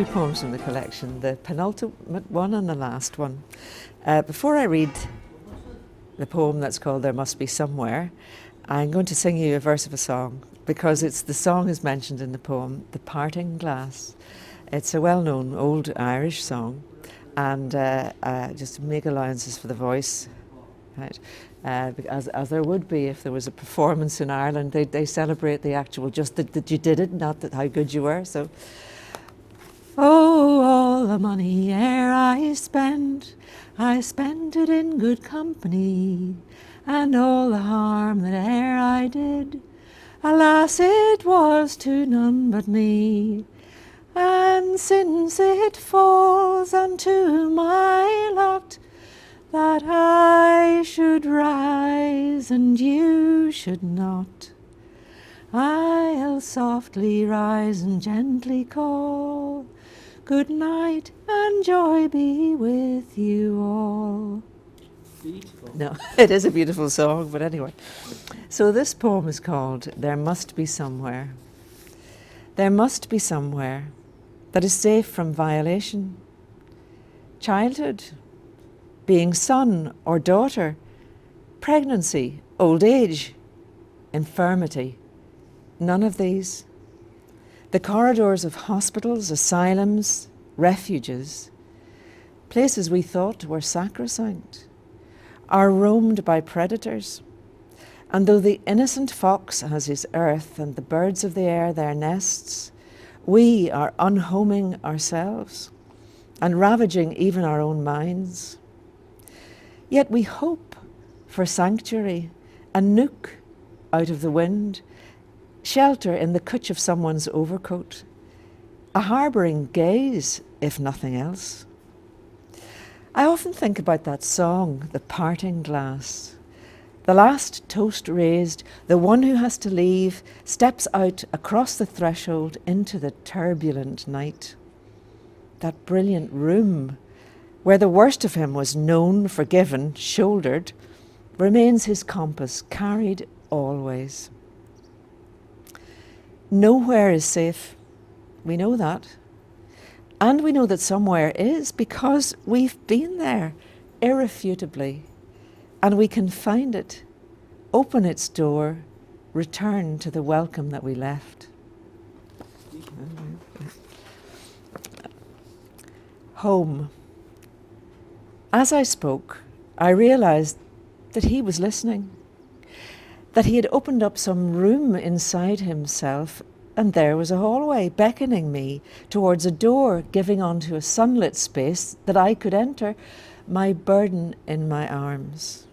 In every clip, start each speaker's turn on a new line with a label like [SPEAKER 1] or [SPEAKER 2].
[SPEAKER 1] two poems from the collection, the penultimate one and the last one. Before I read the poem that's called There Must Be Somewhere, I'm going to sing you a verse of a song, because the song is mentioned in the poem, The Parting Glass. It's a well-known old Irish song, and just to make allowances for the voice, right? As there would be if there was a performance in Ireland, they celebrate the actual, just that you did it, not that how good you were. So, oh, all the money ere I spent it in good company, and all the harm that e'er I did, alas, it was to none but me. And since it falls unto my lot that I should rise and you should not, I'll softly rise and gently call, good night and joy be with you all.
[SPEAKER 2] Beautiful.
[SPEAKER 1] No, it is a beautiful song, but anyway. So this poem is called There Must Be Somewhere. There must be somewhere that is safe from violation. Childhood, being son or daughter, pregnancy, old age, infirmity, none of these. The corridors of hospitals, asylums, refuges, places we thought were sacrosanct, are roamed by predators. And though the innocent fox has his earth and the birds of the air their nests, we are unhoming ourselves and ravaging even our own minds. Yet we hope for sanctuary, a nook out of the wind, shelter in the cutch of someone's overcoat, a harbouring gaze, if nothing else. I often think about that song, The Parting Glass. The last toast raised, the one who has to leave steps out across the threshold into the turbulent night. That brilliant room, where the worst of him was known, forgiven, shouldered, remains his compass, carried always. Nowhere is safe. We know that. And we know that somewhere is because we've been there, irrefutably. And we can find it, open its door, return to the welcome that we left. Home. As I spoke, I realized that he was listening, that he had opened up some room inside himself, and there was a hallway beckoning me towards a door giving onto a sunlit space that I could enter, my burden in my arms.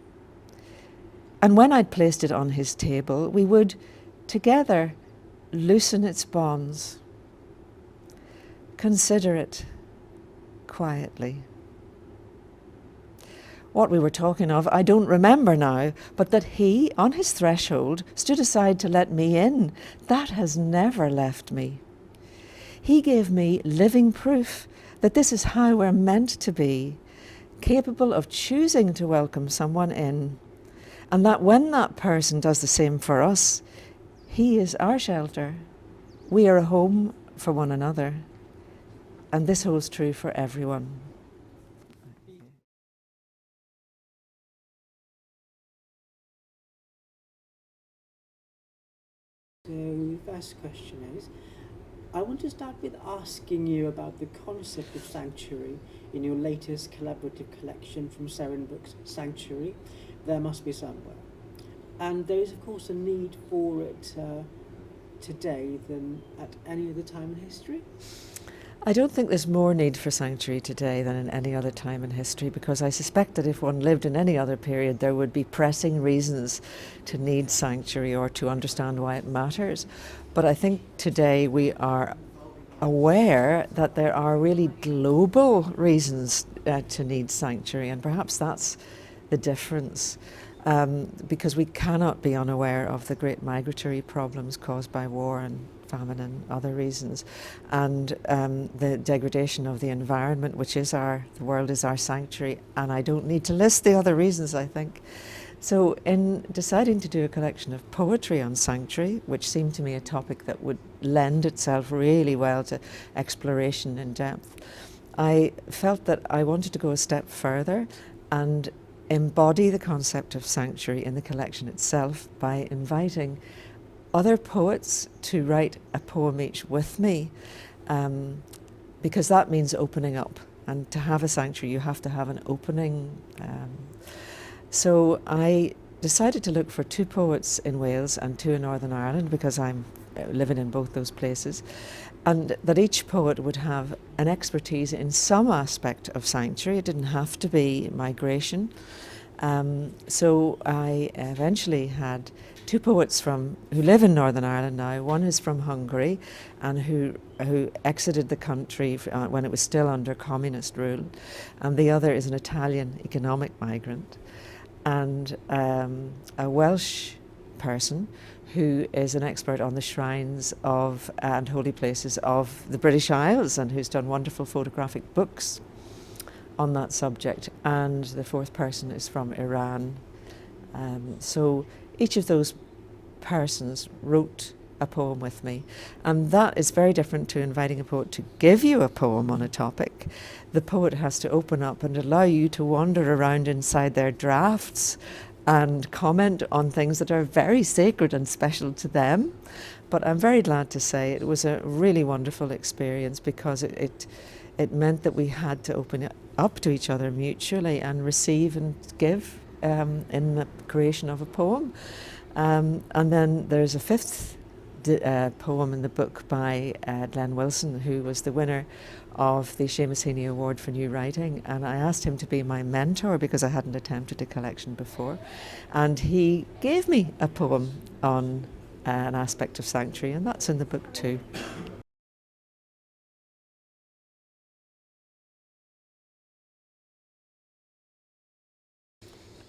[SPEAKER 1] And when I'd placed it on his table, we would, together, loosen its bonds. Consider it quietly. What we were talking of, I don't remember now, but that he, on his threshold, stood aside to let me in, that has never left me. He gave me living proof that this is how we're meant to be, capable of choosing to welcome someone in, and that when that person does the same for us, he is our shelter. We are a home for one another, and this holds true for everyone.
[SPEAKER 2] So the first question is, I want to start with asking you about the concept of sanctuary in your latest collaborative collection from Seren Books, Sanctuary, There Must Be Somewhere. And there is, of course, a need for it today than at any other time in history.
[SPEAKER 1] I don't think there's more need for sanctuary today than in any other time in history, because I suspect that if one lived in any other period, there would be pressing reasons to need sanctuary or to understand why it matters. But I think today we are aware that there are really global reasons to need sanctuary, and perhaps that's the difference. Because we cannot be unaware of the great migratory problems caused by war and famine and other reasons, and the degradation of the environment, which is the world is our sanctuary, and I don't need to list the other reasons, I think. So in deciding to do a collection of poetry on sanctuary, which seemed to me a topic that would lend itself really well to exploration in depth, I felt that I wanted to go a step further and embody the concept of sanctuary in the collection itself by inviting other poets to write a poem each with me, because that means opening up. And to have a sanctuary, you have to have an opening. So I decided to look for 2 poets in Wales and 2 in Northern Ireland, because I'm living in both those places, and that each poet would have an expertise in some aspect of sanctuary. It didn't have to be migration. So I eventually had 2 poets who live in Northern Ireland now. One is from Hungary, and who exited the country when it was still under communist rule, and the other is an Italian economic migrant, and a Welsh person who is an expert on the shrines of and holy places of the British Isles, and who's done wonderful photographic books on that subject. And the 4th person is from Iran. So each of those persons wrote a poem with me, and that is very different to inviting a poet to give you a poem on a topic. The poet has to open up and allow you to wander around inside their drafts and comment on things that are very sacred and special to them. But I'm very glad to say it was a really wonderful experience, because it meant that we had to open it up to each other mutually and receive and give in the creation of a poem. And then there's a 5th poem in the book by Glenn Wilson, who was the winner of the Seamus Heaney Award for New Writing, and I asked him to be my mentor because I hadn't attempted a collection before, and he gave me a poem on an aspect of sanctuary, and that's in the book too.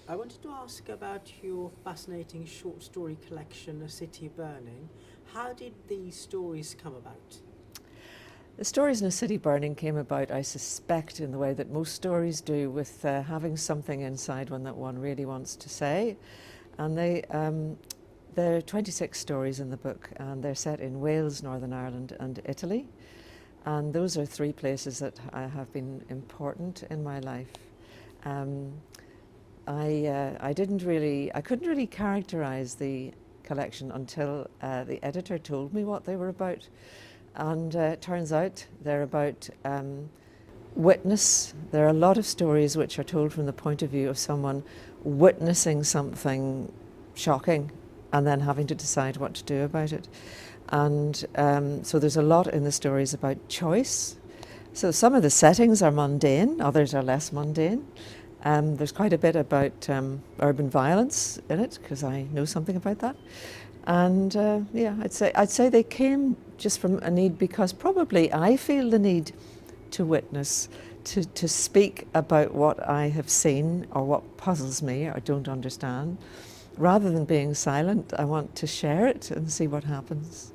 [SPEAKER 2] I wanted to ask about your fascinating short story collection, A City Burning. How did these stories come about?
[SPEAKER 1] The stories in A City Burning came about, I suspect, in the way that most stories do, with having something inside one that one really wants to say. And there are 26 stories in the book, and they're set in Wales, Northern Ireland and Italy. And those are 3 places that have been important in my life. I couldn't really characterize the collection until the editor told me what they were about. And it turns out they're about witness. There are a lot of stories which are told from the point of view of someone witnessing something shocking and then having to decide what to do about it. And so there's a lot in the stories about choice. So some of the settings are mundane, others are less mundane. There's quite a bit about urban violence in it, because I know something about that. And yeah, I'd say they came just from a need, because probably I feel the need to witness, to speak about what I have seen or what puzzles me or don't understand. Rather than being silent, I want to share it and see what happens.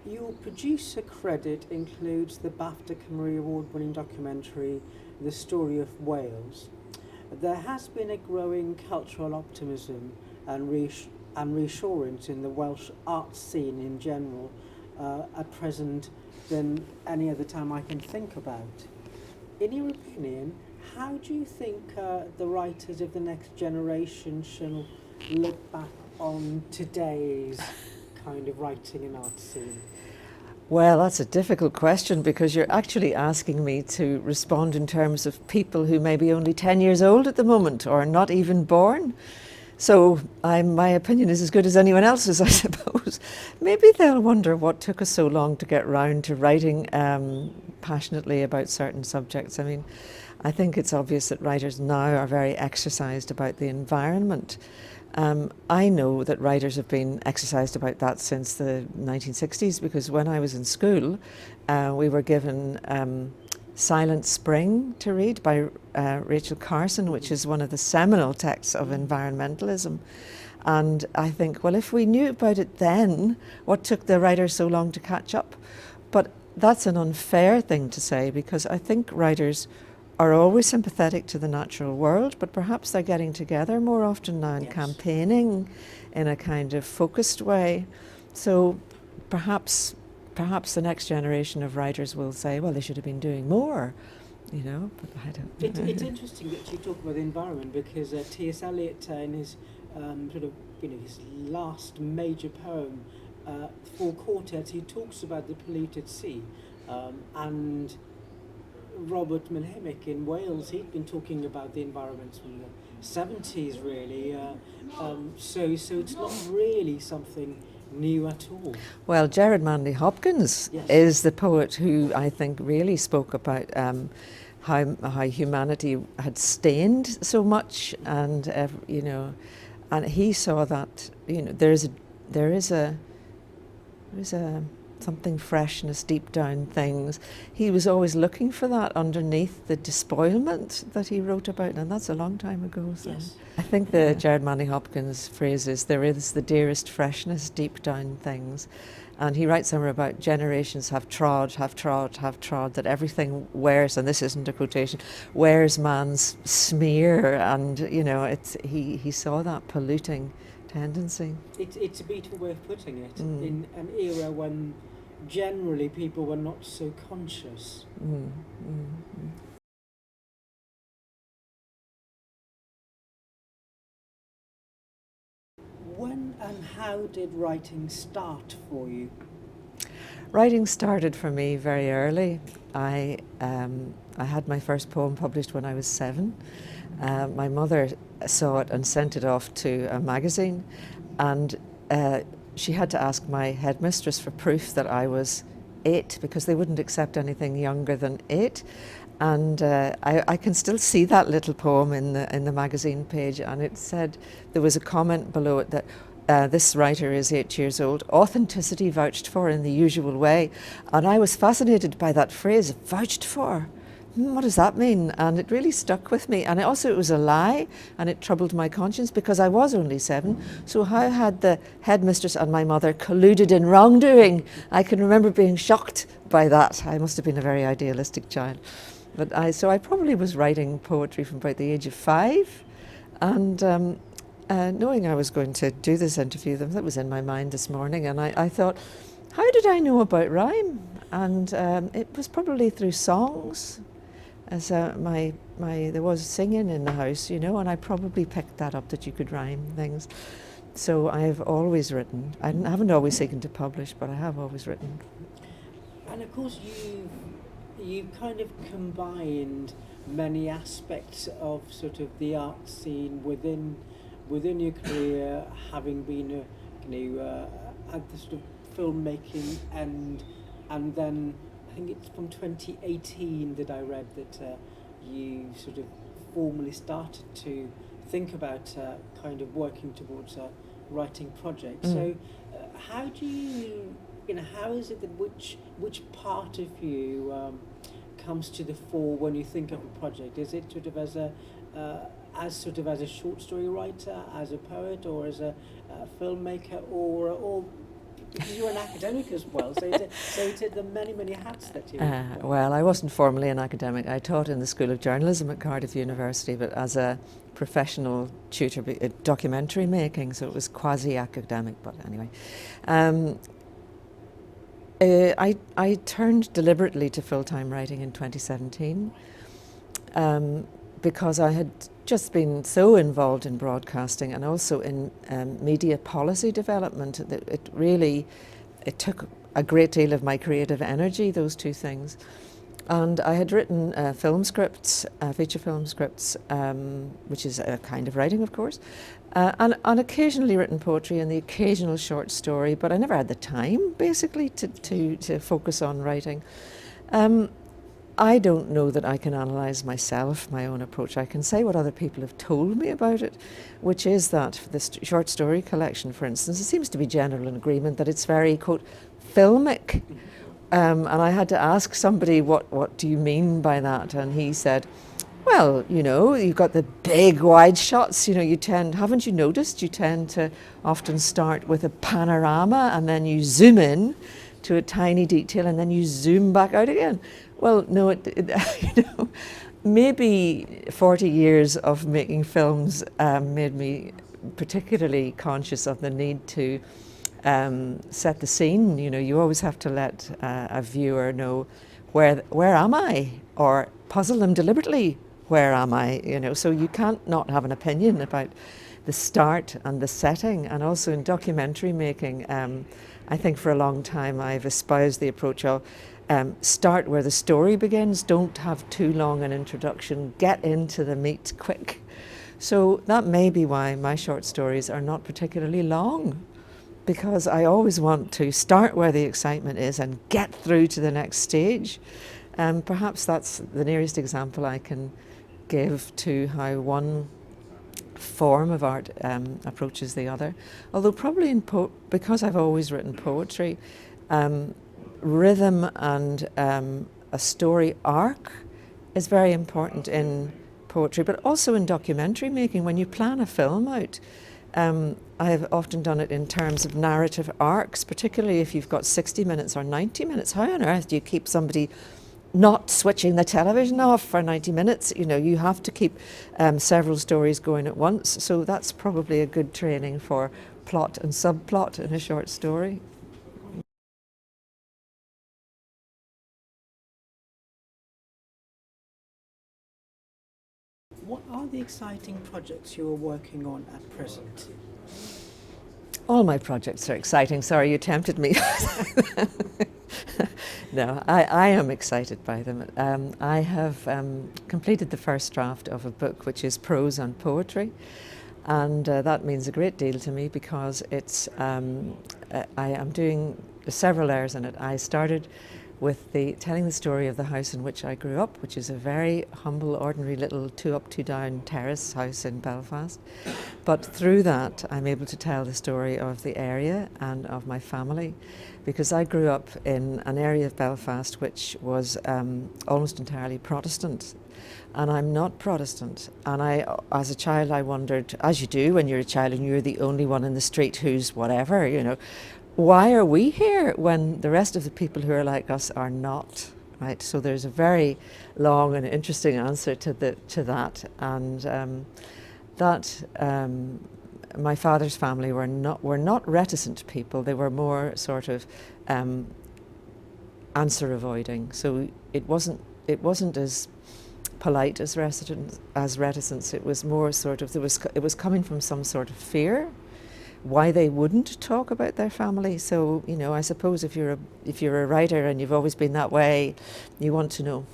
[SPEAKER 2] Your producer credit includes the Bafta Cymru award-winning documentary, The Story of Wales. There has been a growing cultural optimism and reassurance in the Welsh art scene in general at present than any other time I can think about. In your opinion, how do you think the writers of the next generation shall look back on today's kind of writing and art scene?
[SPEAKER 1] Well, that's a difficult question, because you're actually asking me to respond in terms of people who may be only 10 years old at the moment or not even born. So my opinion is as good as anyone else's, I suppose. Maybe they'll wonder what took us so long to get round to writing passionately about certain subjects. I mean, I think it's obvious that writers now are very exercised about the environment. I know that writers have been exercised about that since the 1960s, because when I was in school, we were given Silent Spring to read by Rachel Carson, which is one of the seminal texts of environmentalism. And I think, well, if we knew about it then, what took the writers so long to catch up? But that's an unfair thing to say, because I think writers are always sympathetic to the natural world, but perhaps they're getting together more often now and
[SPEAKER 2] Yes.
[SPEAKER 1] campaigning in a kind of focused way. So perhaps the next generation of writers will say, well, they should have been doing more, you know, but I don't know.
[SPEAKER 2] It's interesting that you talk about the environment, because T.S. Eliot in his sort of, his last major poem, Four Quartets, he talks about the polluted sea, and Robert Menhemick in Wales, he'd been talking about the environment from the 70s, really. So it's not really something new at all.
[SPEAKER 1] Well, Gerard Manley Hopkins
[SPEAKER 2] Yes.
[SPEAKER 1] is the poet who I think really spoke about how humanity had stained so much, and and he saw that there is a something freshness deep down things. He was always looking for that underneath the despoilment that he wrote about, and that's a long time ago. So
[SPEAKER 2] Yes.
[SPEAKER 1] I think the Gerard Manley Hopkins phrase is, there is the dearest freshness deep down things. And he writes somewhere about generations have trod, that everything wears, and this isn't a quotation, wears man's smear, and he saw that polluting tendency.
[SPEAKER 2] It's a beautiful way of putting it,
[SPEAKER 1] Mm.
[SPEAKER 2] in an era when generally people were not so conscious.
[SPEAKER 1] Mm, mm, mm.
[SPEAKER 2] When and how did writing start for you?
[SPEAKER 1] Writing started for me very early. I had my first poem published when I was 7. My mother saw it and sent it off to a magazine, and she had to ask my headmistress for proof that I was 8, because they wouldn't accept anything younger than 8. And I can still see that little poem in the magazine page, and it said, there was a comment below it that this writer is 8 years old, authenticity vouched for in the usual way. And I was fascinated by that phrase, vouched for. What does that mean? And it really stuck with me. And it was a lie, and it troubled my conscience, because I was only 7. So how had the headmistress and my mother colluded in wrongdoing? I can remember being shocked by that. I must have been a very idealistic child. But I probably was writing poetry from about the age of 5, and knowing I was going to do this interview, that was in my mind this morning, and I thought, how did I know about rhyme? And it was probably through songs, as there was singing in the house, and I probably picked that up, that you could rhyme things. So I've always written. I haven't always seeken to publish, but I have always written.
[SPEAKER 2] And of course you've kind of combined many aspects of sort of the art scene within your career, having been at the sort of filmmaking end, and then I think it's from 2018 that I read that you sort of formally started to think about kind of working towards a writing project.
[SPEAKER 1] Mm.
[SPEAKER 2] So how do you how is it that which part of you comes to the fore when you think of a project? Is it sort of as a short story writer, as a poet, or as a filmmaker, or because you're an academic as well, so it's the many hats that you wear.
[SPEAKER 1] Well, I wasn't formally an academic. I taught in the School of Journalism at Cardiff University, but as a professional tutor, documentary making, so it was quasi-academic, but anyway. I turned deliberately to full-time writing in 2017 because I had just been so involved in broadcasting and also in media policy development that it took a great deal of my creative energy, those two things. And I had written film scripts, feature film scripts, which is a kind of writing, of course, and occasionally written poetry and the occasional short story, but I never had the time, basically, to focus on writing. I don't know that I can analyse myself, my own approach. I can say what other people have told me about it, which is that for this short story collection, for instance, it seems to be general agreement that it's very, quote, filmic. And I had to ask somebody, what do you mean by that? And he said, Well, you've got the big wide shots, haven't you noticed, you tend to often start with a panorama and then you zoom in to a tiny detail and then you zoom back out again. Well, no, maybe 40 years of making films made me particularly conscious of the need to set the scene. You always have to let a viewer know where am I, or puzzle them deliberately. Where am I? So you can't not have an opinion about the start and the setting. And also in documentary making, I think for a long time I've espoused the approach of start where the story begins. Don't have too long an introduction. Get into the meat quick. So that may be why my short stories are not particularly long, because I always want to start where the excitement is and get through to the next stage. Perhaps that's the nearest example I can give to how one form of art approaches the other. Although probably because I've always written poetry, rhythm and a story arc is very important in poetry, but also in documentary making. When you plan a film out, I have often done it in terms of narrative arcs, particularly if you've got 60 minutes or 90 minutes. How on earth do you keep somebody not switching the television off for 90 minutes? You have to keep several stories going at once. So that's probably a good training for plot and subplot in a short story.
[SPEAKER 2] What are the exciting projects you are working on at present?
[SPEAKER 1] All my projects are exciting. Sorry, you tempted me. No, I am excited by them. I have completed the first draft of a book which is prose and poetry, and that means a great deal to me because it's I am doing several layers in it. I started with telling the story of the house in which I grew up, which is a very humble, ordinary little 2-up, 2-down terrace house in Belfast. But through that, I'm able to tell the story of the area and of my family, because I grew up in an area of Belfast which was almost entirely Protestant. And I'm not Protestant. And as a child, I wondered, as you do when you're a child and you're the only one in the street who's whatever, why are we here when the rest of the people who are like us are not, right? So there's a very long and interesting answer to that, and my father's family were not reticent people. They were more sort of answer avoiding. So it wasn't as polite as reticence. It was more sort of it was coming from some sort of fear. Why they wouldn't talk about their family. So I suppose if you're a writer and you've always been that way, you want to know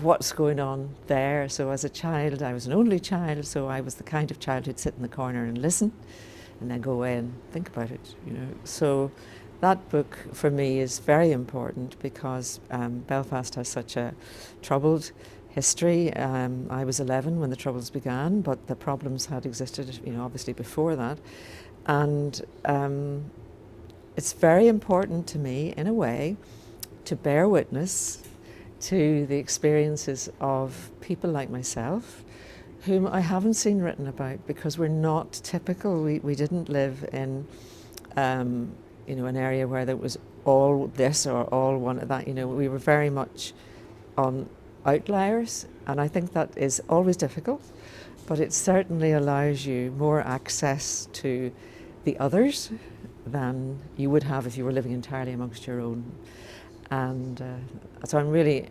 [SPEAKER 1] what's going on there. So as a child, I was an only child, so I was the kind of child who'd sit in the corner and listen and then go away and think about it. So that book for me is very important because Belfast has such a troubled history. I was 11 when the Troubles began, but the problems had existed, obviously before that. And it's very important to me, in a way, to bear witness to the experiences of people like myself, whom I haven't seen written about because we're not typical. We didn't live in, an area where there was all this or all one of that. We were very much on outliers, and I think that is always difficult, but it certainly allows you more access to the others than you would have if you were living entirely amongst your own. And so I'm really,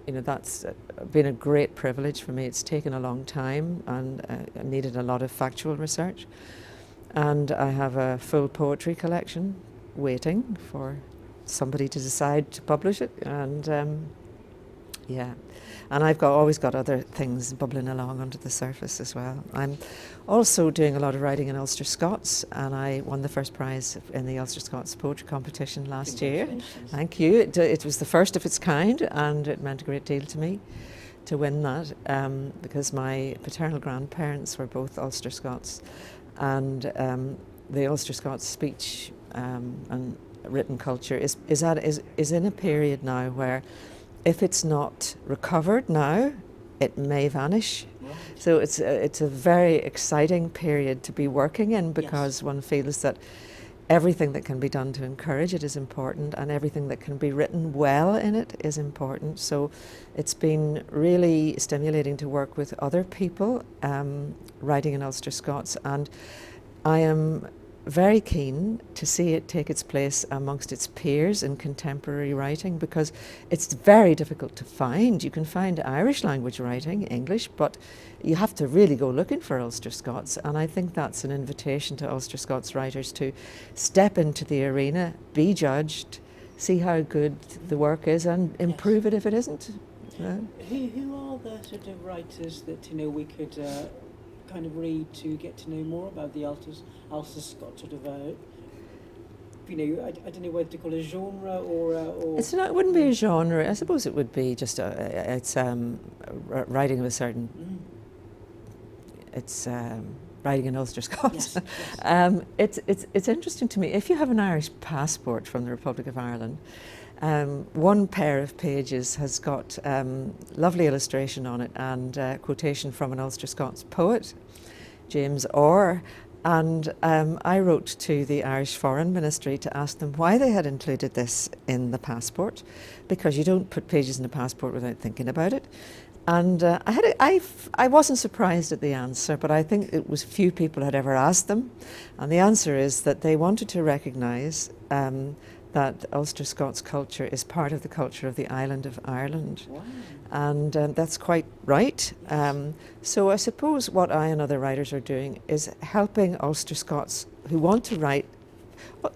[SPEAKER 1] that's been a great privilege for me. It's taken a long time and I needed a lot of factual research. And I have a full poetry collection waiting for somebody to decide to publish it. And and I've always got other things bubbling along under the surface as well. I'm also doing a lot of writing in Ulster Scots, and I won the first prize in the Ulster Scots poetry competition last year. Thank you. It was the first of its kind, and it meant a great deal to me to win that because my paternal grandparents were both Ulster Scots, and the Ulster Scots speech and written culture is in a period now where if it's not recovered now, it may vanish.
[SPEAKER 2] Right.
[SPEAKER 1] So it's a very exciting period to be working in, because one feels that everything that can be done to encourage it is important, and everything that can be written well in it is important. So it's been really stimulating to work with other people writing in Ulster Scots, and I am very keen to see it take its place amongst its peers in contemporary writing, because it's very difficult to find. You can find Irish language writing, English, but you have to really go looking for Ulster Scots, and I think that's an invitation to Ulster Scots writers to step into the arena, be judged, see how good the work is, and improve it if it isn't.
[SPEAKER 2] Who are the sort of writers that we could kind of read to get to know more about the Ulster Scots sort of I don't know whether to call it a genre or
[SPEAKER 1] it's not. It wouldn't be a genre. I suppose it would be just it's writing of a certain. It's writing in Ulster Scots.
[SPEAKER 2] Yes.
[SPEAKER 1] It's interesting to me. If you have an Irish passport from the Republic of Ireland, one pair of pages has got lovely illustration on it and quotation from an Ulster Scots poet, James Orr. And I wrote to the Irish Foreign Ministry to ask them why they had included this in the passport, because you don't put pages in a passport without thinking about it. And I wasn't surprised at the answer, but I think it was few people had ever asked them. And the answer is that they wanted to recognise that Ulster Scots culture is part of the culture of the island of Ireland.
[SPEAKER 2] Wow.
[SPEAKER 1] And that's quite right. So I suppose what I and other writers are doing is helping Ulster Scots who want to write,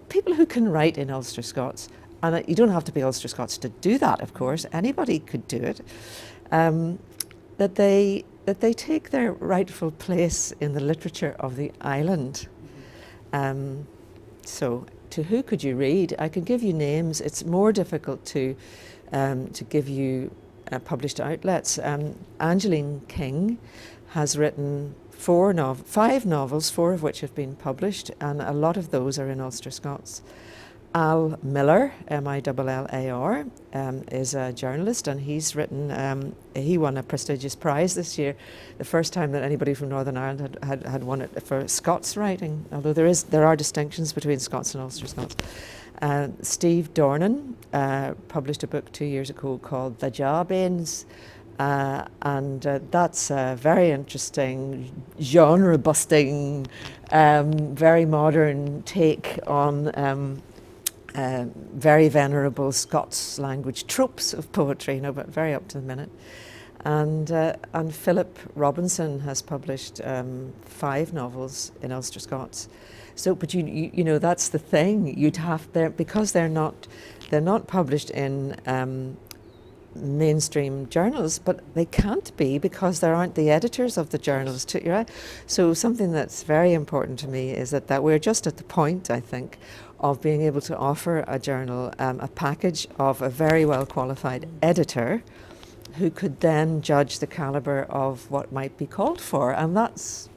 [SPEAKER 1] people who can write in Ulster Scots, and you don't have to be Ulster Scots to do that, of course, anybody could do it, that they take their rightful place in the literature of the island. So to who could you read? I can give you names. It's more difficult to give you published outlets. Angeline King has written 5 novels, 4 of which have been published, and a lot of those are in Ulster Scots. Al Miller, Millar, is a journalist, and he's written, he won a prestigious prize this year, the first time that anybody from Northern Ireland had won it for Scots writing, although there are distinctions between Scots and Ulster Scots. Steve Dornan published a book 2 years ago called The Jawbanes, and that's a very interesting, genre-busting, very modern take on very venerable Scots language tropes of poetry, but very up to the minute. And Philip Robinson has published 5 novels in Ulster Scots. So, but you know, that's the thing. You'd have because they're not published in mainstream journals, but they can't be because there aren't the editors of the journals to, right? So something that's very important to me is that we're just at the point, I think, of being able to offer a journal a package of a very well qualified editor who could then judge the calibre of what might be called for, and that's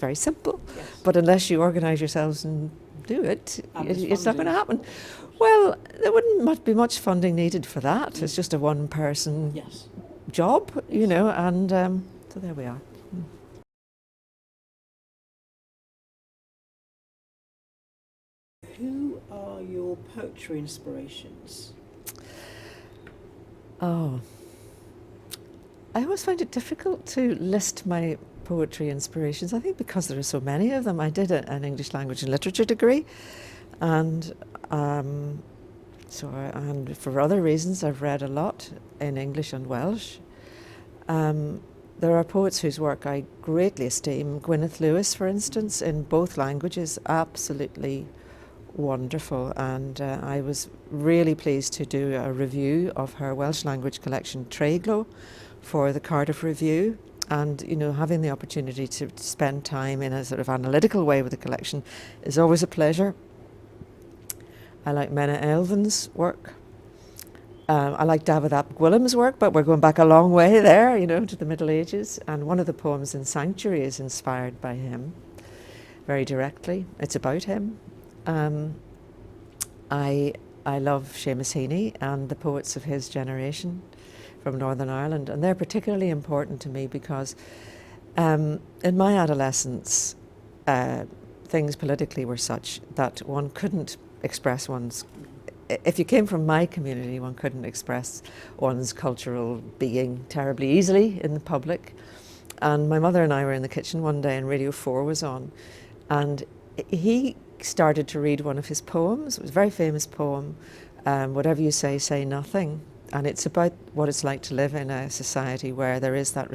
[SPEAKER 1] very simple.
[SPEAKER 2] Yes.
[SPEAKER 1] But unless you organise yourselves and do it, it's not going to happen.
[SPEAKER 2] Yes.
[SPEAKER 1] Well, there wouldn't be much funding needed for that. It's just a one-person job, and so there we are.
[SPEAKER 2] Who are your poetry inspirations?
[SPEAKER 1] Oh, I always find it difficult to list my poetry inspirations. I think because there are so many of them. I did an English language and literature degree, and and for other reasons I've read a lot in English and Welsh. There are poets whose work I greatly esteem. Gwyneth Lewis, for instance, in both languages, absolutely wonderful, and I was really pleased to do a review of her Welsh language collection Treiglo for the Cardiff Review, and having the opportunity to spend time in a sort of analytical way with the collection is always a pleasure. I like Menna Elvin's work. I like David ap Gwilym's work, but we're going back a long way there, to the Middle Ages, and one of the poems in Sanctuary is inspired by him very directly. It's about him. I I love Seamus Heaney and the poets of his generation from Northern Ireland, and they're particularly important to me because in my adolescence, things politically were such that one couldn't express one's. If you came from my community, one couldn't express one's cultural being terribly easily in the public. And my mother and I were in the kitchen one day and Radio 4 was on, and he started to read one of his poems. It was a very famous poem, Whatever You Say, Say Nothing. And it's about what it's like to live in a society where there is that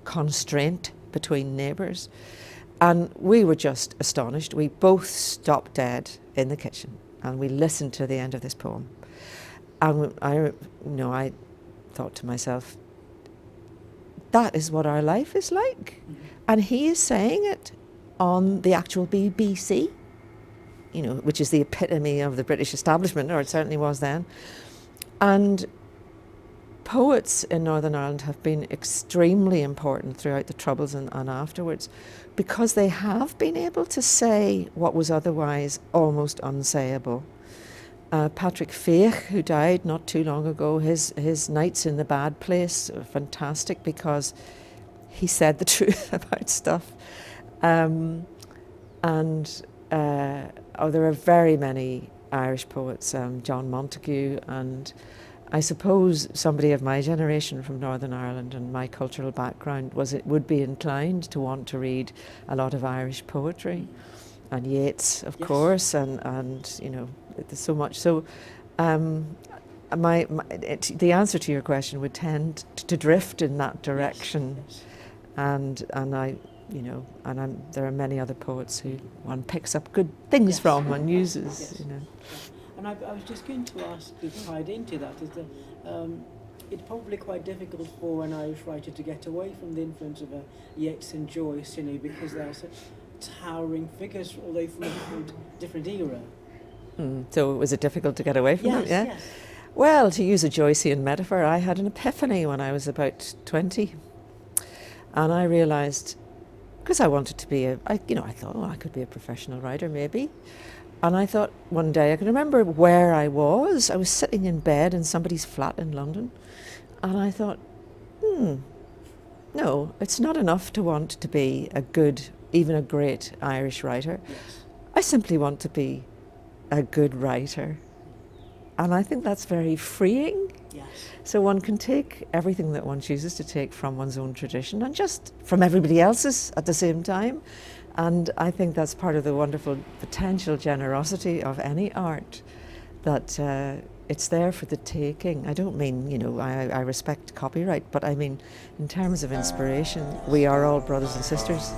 [SPEAKER 1] constraint between neighbours. And we were just astonished. We both stopped dead in the kitchen and we listened to the end of this poem. And I thought to myself, that is what our life is like. Mm-hmm. And he is saying it on the actual BBC, which is the epitome of the British establishment, or it certainly was then. And poets in Northern Ireland have been extremely important throughout the Troubles and afterwards, because they have been able to say what was otherwise almost unsayable. Patrick Feich, who died not too long ago, his Nights in the Bad Place are fantastic because he said the truth about stuff. There are very many Irish poets, John Montague, and I suppose somebody of my generation from Northern Ireland and my cultural background would be inclined to want to read a lot of Irish poetry, and Yeats, of course, and there's so much. So the answer to your question would tend to drift in that direction, yes. And there are many other poets who one picks up good things from and uses.
[SPEAKER 2] Yes. And I was just going to ask, tied into that, is that it's probably quite difficult for an Irish writer to get away from the influence of Yeats and Joyce, because they're such towering figures, although from a different era.
[SPEAKER 1] So was it difficult to get away from them? Yeah.
[SPEAKER 2] Yes.
[SPEAKER 1] Well, to use a Joycean metaphor, I had an epiphany when I was about 20, and I realised, because I wanted to be I thought, I could be a professional writer maybe. And I thought one day, I can remember where I was. I was sitting in bed in somebody's flat in London. And I thought, no, it's not enough to want to be a good, even a great Irish writer.
[SPEAKER 2] Yes.
[SPEAKER 1] I simply want to be a good writer. And I think that's very freeing.
[SPEAKER 2] Yes.
[SPEAKER 1] So one can take everything that one chooses to take from one's own tradition and just from everybody else's at the same time. And I think that's part of the wonderful potential generosity of any art, that it's there for the taking. I don't mean, I respect copyright, but I mean in terms of inspiration, we are all brothers and sisters.